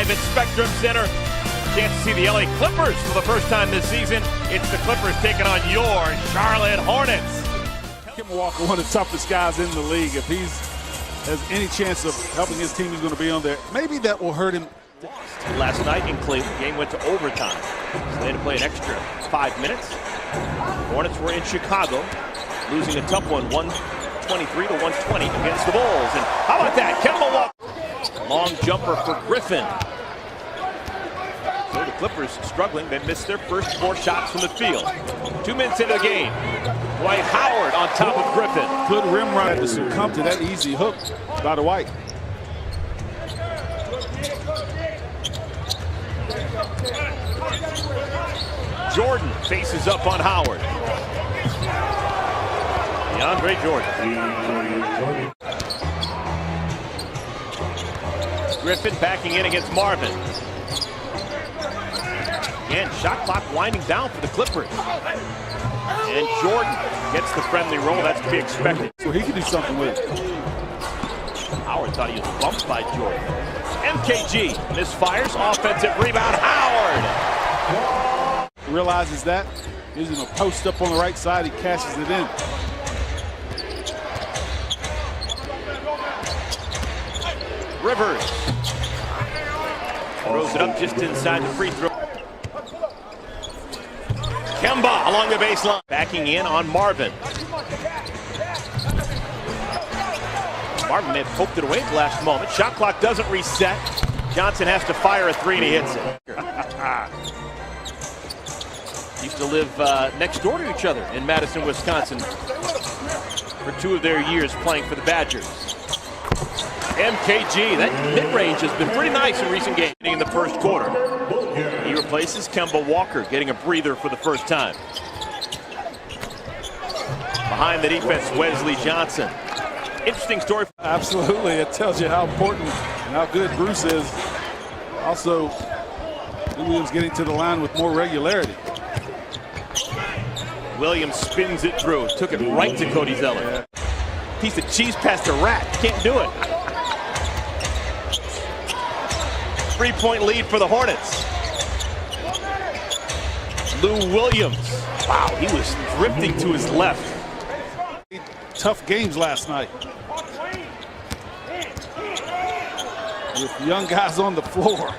live at Spectrum Center. Chance to see the LA Clippers for the first time this season. It's the Clippers taking on your Charlotte Hornets. Kemba Walker, one of the toughest guys in the league. If he's has any chance of helping his team, he's going to be on there. Maybe that will hurt him. Last night in Cleveland, game went to overtime. So they had to play an extra 5 minutes. Hornets were in Chicago, losing a tough one, 123 to 120 against the Bulls. And how about that? Kemba Walker. Long jumper for Griffin. So the Clippers struggling. They missed their first 4 shots from the field. 2 minutes into the game. Dwight Howard on top of Griffin. Good rim run to succumb to that easy hook by Dwight. Jordan faces up on Howard. DeAndre Jordan. Griffin backing in against Marvin. Again, shot clock winding down for the Clippers. And Jordan gets the friendly roll. That's to be expected. So he can do something with it. Howard thought he was bumped by Jordan. MKG misfires. Offensive rebound. Howard. Realizes that. He's going to post up on the right side. He cashes it in. Rivers throws it up just inside the free throw. Kemba along the baseline. Backing in on Marvin. Marvin may have poked it away at the last moment. Shot clock doesn't reset. Johnson has to fire a 3 and he hits it. Used to live next door to each other in Madison, Wisconsin for 2 of their years playing for the Badgers. MKG, that mid-range has been pretty nice in recent games in the first quarter. He replaces Kemba Walker, getting a breather for the first time. Behind the defense, Wesley Johnson. Interesting story. Absolutely, it tells you how important and how good Bruce is. Also, Williams getting to the line with more regularity. Williams spins it through, took it right to Cody Zeller. Piece of cheese past a rat, can't do it. 3-point lead for the Hornets. Lou Williams. Wow, he was drifting to his left. Tough games last night. With young guys on the floor.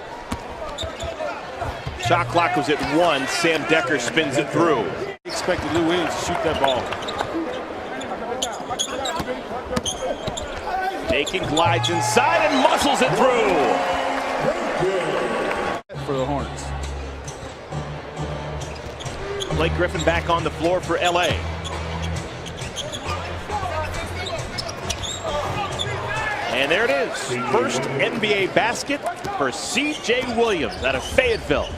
Shot clock was at 1. Sam Decker spins it through. Expected Lou Williams to shoot that ball. Aiken glides inside and muscles it through. For the Hornets. Blake Griffin back on the floor for LA. And there it is. First NBA basket for CJ Williams out of Fayetteville.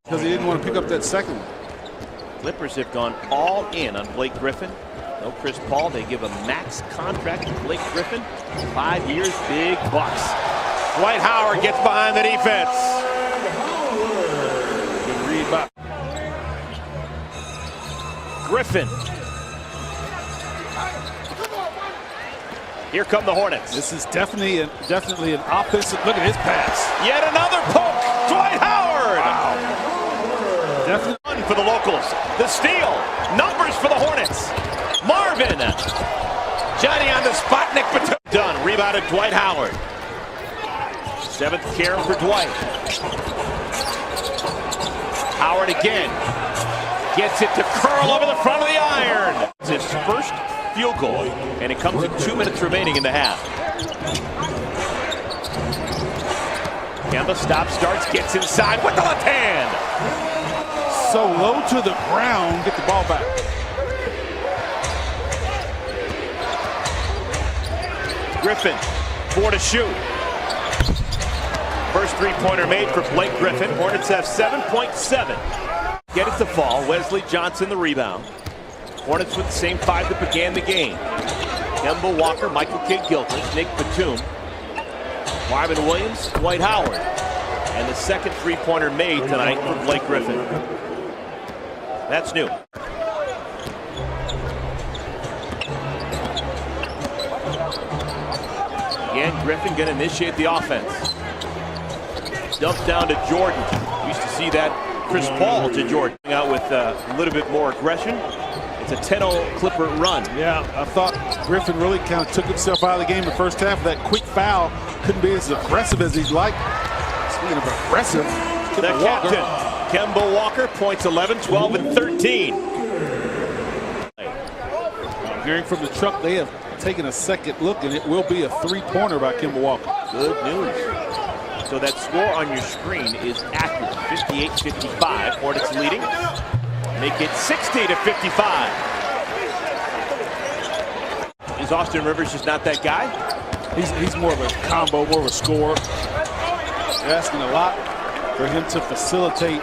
Because he didn't want to pick up that second one. Clippers have gone all in on Blake Griffin. No Chris Paul. They give a max contract to Blake Griffin. 5 years, big bucks. Dwight Howard gets behind the defense. Good read by Griffin. Here come the Hornets. This is definitely an offensive. Look at his pass. Yet another poke. Dwight Howard. Wow. Definitely. One for the locals. The steal. Numbers for the Hornets. Marvin. Johnny on the spot. Nick Batum. Done. Rebounded Dwight Howard. 7th care for Dwight. Howard again. Gets it to curl over the front of the iron. It's his first field goal, and it comes with 2 minutes remaining in the half. Kemba stops, starts, gets inside with the left hand. So low to the ground, get the ball back. Griffin, 4 to shoot. First 3-pointer made for Blake Griffin. Hornets have 7.7. Get it to fall. Wesley Johnson the rebound. Hornets with the same 5 that began the game. Kemba Walker, Michael Kidd-Gilchrist, Nick Batum, Marvin Williams, Dwight Howard. And the second 3-pointer made tonight for Blake Griffin. That's new. Again, Griffin going to initiate the offense. Dumps down to Jordan. Used to see that Chris Paul to Jordan out with a little bit more aggression. It's a 10-0 Clipper run. Yeah, I thought Griffin really kind of took himself out of the game in the first half. That quick foul couldn't be as aggressive as he'd like. Speaking of aggressive, the captain, Kemba Walker, points 11, 12, and 13. Hearing from the truck, they have taken a second look, and it will be a three-pointer by Kemba Walker. Good news. So that score on your screen is accurate, 58-55. Hornets leading. Make it 60-55. Is Austin Rivers just not that guy? He's more of a combo, more of a scorer. They're asking a lot for him to facilitate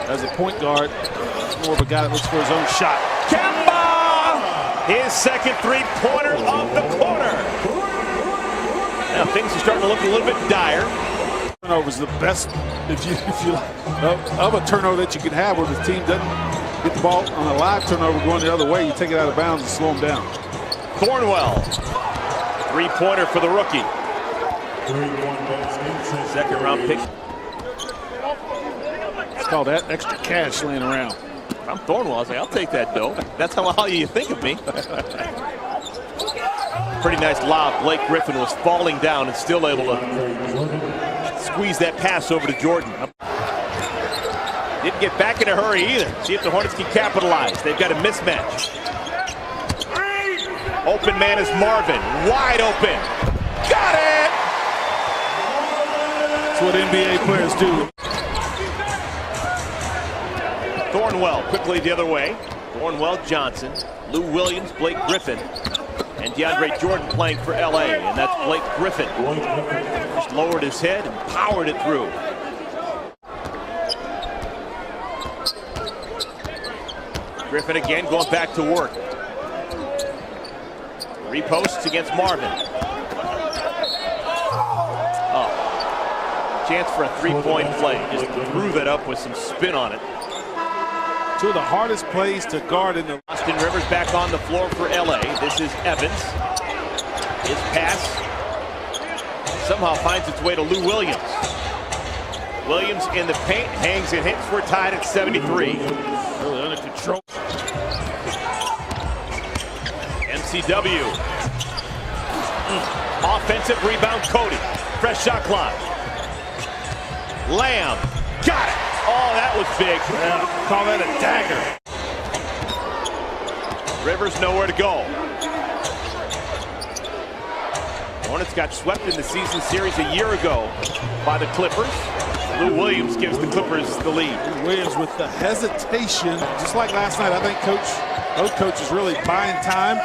as a point guard. He's more of a guy that looks for his own shot. Kemba! His second three-pointer of the quarter. Now things are starting to look a little bit dire. Turnover is the best if you of a turnover that you can have where the team doesn't get the ball on a live turnover going the other way. You take it out of bounds and slow them down. Thornwell, three-pointer for the rookie. Second round pick. It's called that extra cash laying around. If I'm Thornwell, I was like, I'll take that dough. That's how you think of me. Pretty nice lob. Blake Griffin was falling down and still able to squeeze that pass over to Jordan. Didn't get back in a hurry either. See if the Hornets can capitalize. They've got a mismatch. Open man is Marvin. Wide open. Got it! That's what NBA players do. Thornwell quickly the other way. Thornwell, Johnson, Lou Williams, Blake Griffin, and DeAndre Jordan playing for LA. And that's Blake Griffin. Just lowered his head and powered it through. Griffin again going back to work. Reposts against Marvin. Oh. Chance for a three-point play. Just threw that up with some spin on it. Two of the hardest plays to guard in the... Austin Rivers back on the floor for LA. This is Evans. His pass somehow finds its way to Lou Williams. Williams in the paint, hangs and hits. We're tied at 73. Really under control. MCW. Offensive rebound, Cody. Fresh shot clock. Lamb. Got it. Oh, that was big. Yeah, call that a dagger. Rivers nowhere to go. Hornets got swept in the season series a year ago by the Clippers. Lou Williams gives the Clippers the lead. Williams with the hesitation. Just like last night, I think both coaches really buying time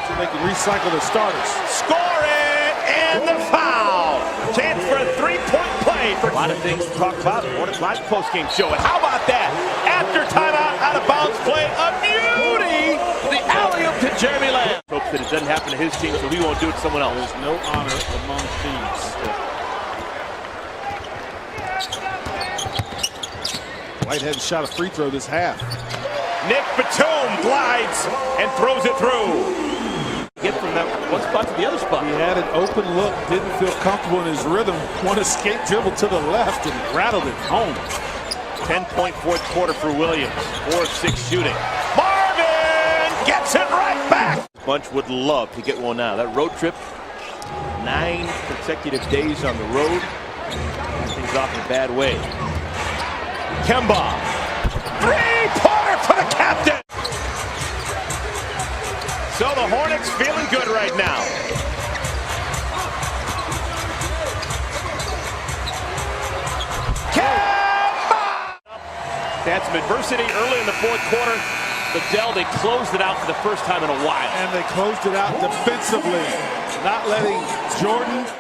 so they can recycle their starters. Score it! And the foul! Chance for a three-point play. For a lot of things to talk about. Hornets Live postgame show. And how about that? After timeout, out of bounds play, a beauty! The alley-oop to Jeremy Lamb. Hopes that it doesn't happen to his team, so he won't do it to someone else. There's no honor among thieves. White hadn't shot a free throw this half. Nick Batum glides and throws it through. Get from that one spot to the other spot. He had an open look, didn't feel comfortable in his rhythm. One escape dribble to the left and rattled it home. 10-point fourth quarter for Williams. 4 of 6 shooting. Marvin gets it right back. Bunch would love to get one now. That road trip, 9 consecutive days on the road. Things off in a bad way. Kemba. Three-pointer for the captain. So the Hornets feeling good right now. Kemba! They had some adversity early in the fourth quarter. The Dell, they closed it out for the first time in a while. And they closed it out defensively, not letting Jordan